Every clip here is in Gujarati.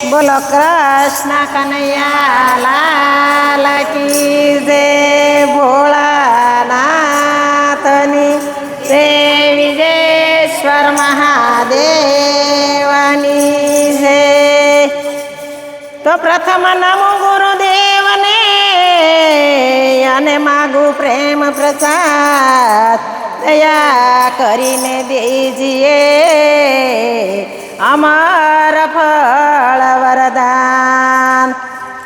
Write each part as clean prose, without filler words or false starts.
બોલો કૃષ્ણ કનૈયા લાલ કી જય ભોળાનાથની જય વિજયેશ્વર મહાદેવની જય. તો પ્રથમ નમો ગુરુદેવને અને માગું પ્રેમ પ્રસાદ દયા કરીને દેજીએ અમર ફળ વરદાન.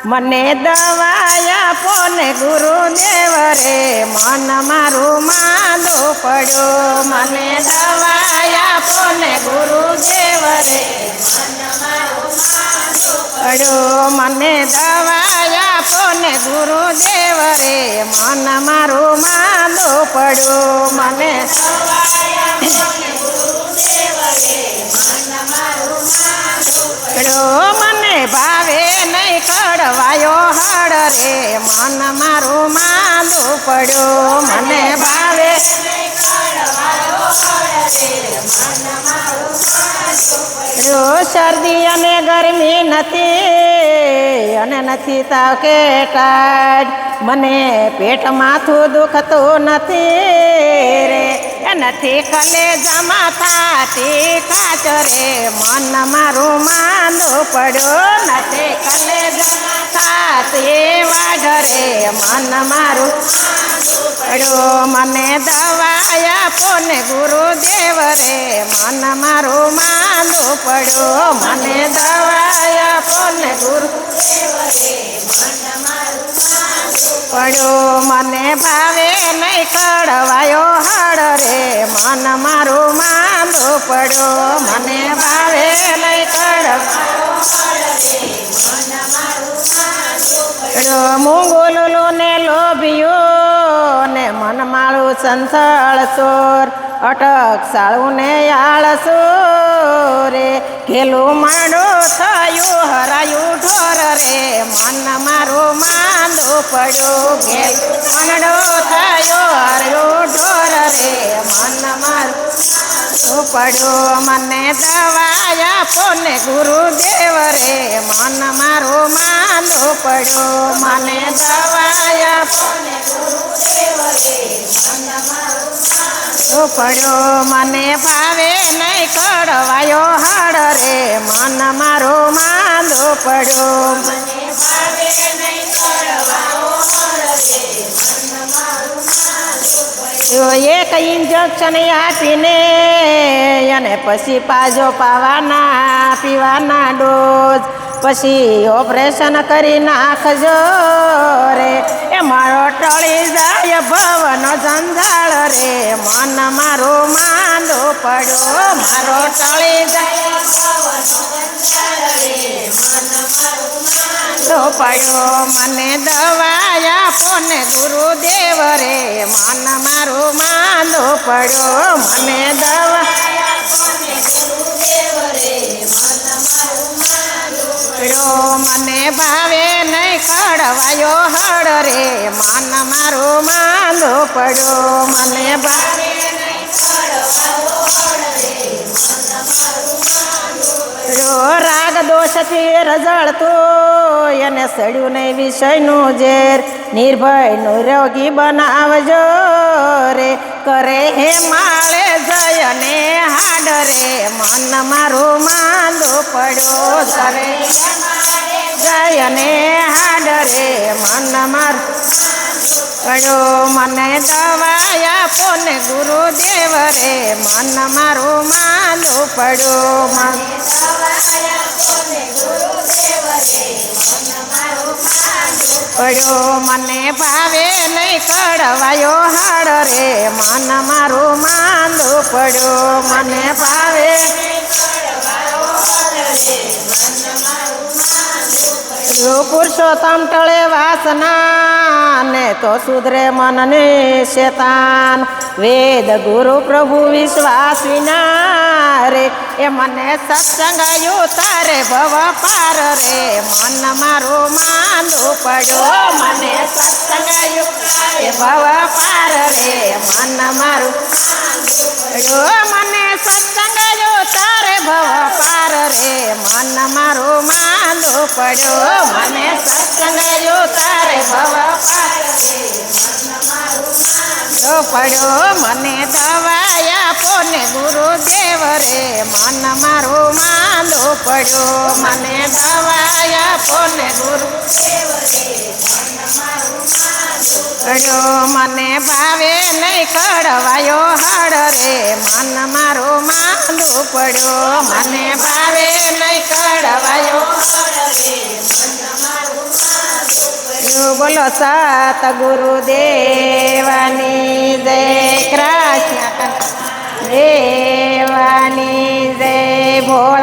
મને દવાયા આપો ને ગુરુદેવ રે મન મારું માંદો પડ્યો. મને દવાયા આપો ને ગુરુદેવ રે મન મારું માંદો પડ્યો. મને દવાયા આપો ને ગુરુદેવ રે મન મારું માંદો પડ્યો. મને મને ભાવે નહીં કડવાયો હળ રે મન મારું માંદો પડ્યો. મને ભાવે શરદી અને ગરમી નથી અને નથી તાવ કે ટાઢ. મને પેટ માથું દુખતું નથી રે નથી કલેજામાં થાતી કાચ રે મન મારું માંદો પડ્યો. નથી કલેજામાં થાતી વાઢ રે મન મારું પડ્યો. મને દવાયા આપો ને ગુરુદેવ રે મન મારું માંદો પડ્યો. મને દવાયા આપો ને ગુરુદેવ રે મન મારું પડ્યો. મને ભાવે નહીં કડવાયો હળ રે મન મારું માંદો પડ્યો. મને ભાવે નહીં કડવાયો હળ રે મન મારું માંદો પડ્યો. મૂંગોલું ને લોભિયું ને મન માળું સંથળ ચોર અટક સાળું ને આળસો રે ઘેલું માંડો થયું હરાયું ઢોર રે મન મારું માંદો પડ્યો. ઘેલું માંડો થયો હરાયું ઢોર રે મન મારું પડ્યો. મને દવાયા આપો ને ગુરુદેવ રે મન મારું માંદો પડ્યો. મને દવાયા આપો ને ગુરુદેવ રે મન મારું પડ્યો. મને ભાવે નહીં કડવાયો હળ રે મન મારો માંદો પડ્યો. મને ભાવે નહીં કડવાયો હળ રે મન મારો માંદો પડ્યો. એક ઇન્જેક્શન આપીને અને પછી પાજો પાવાના પીવાના ડોઝ પછી ઓપરેશન કરી નાખજો રે એ મારો ટળી જાય ભવનો જંજાળ રે મન મારો માંદો પડ્યો. મારો ટળી જાય ભવનો જંજાળ રે મન મારો માંદો પડ્યો. મને દવાયા આપો ને ગુરુદેવ રે મન મારો માંદો પડ્યો. મને દવાયા આપો ને ગુરુદેવ રે મન મારો માંદો પડ્યો. મને ભાવે નહીં કડવાયો હળ રે મન મારો માંદો પડ્યો. મને ભાવે નહીં કડવાયો હળ રે મન મારો માંદો પડ્યો. રાગ દોષથી રઝળતો એને સડ્યું નહીં વિષયનું ઝેર નિર્ભય નિરોગી બનાવજો રે કરે હે માળે જય ને હાડ રે મન મારો માંદો પડ્યો. કરે જય ને હાડ રે મન મારો પડ્યો. મને દવાયા આપો ને ગુરુદેવ રે મન મારો માંદો પડ્યો. મને દવાયા આપો ને ગુરુદેવ રે મન મારો માંદો પડ્યો. મને ભાવે નહીં કડવાયો હળ રે મન મારો માંદો પડ્યો. મને ભાવે નહીં કડવાયો હળ રે મન મારો માંદો પડ્યો. પુરુષોત્તમ ટળે વાસના ને તો સુધરે મનને શેતાન વેદ ગુરુ પ્રભુ વિશ્વાસ વિના રે એ મને સત્સંગ તારે ભવ પાર રે મન મારો માંદો પડ્યો. મને સત્સંગ ભવ પાર રે મન મારું પડ્યો. મને સત્સંગ તારે ભવ પાર રે મન મારું માંદું પડ્યો મને સત્સંગ તારે ભવ પાર રે પડ્યો મને દવાય આપો ને ગુરુદેવ રે મન મારું માંદું પડ્યો મને દવાય આપો ને ગુરુદેવ પડ્યો મને ભાવે નહીં કડવાયો હળ રે મન મારું માંદું પડ્યો મને ભાવે નહીં કડવાયો બોલો સત ગુરુદેવાની જય કૃષ્ણ દેવાની જય ભોળા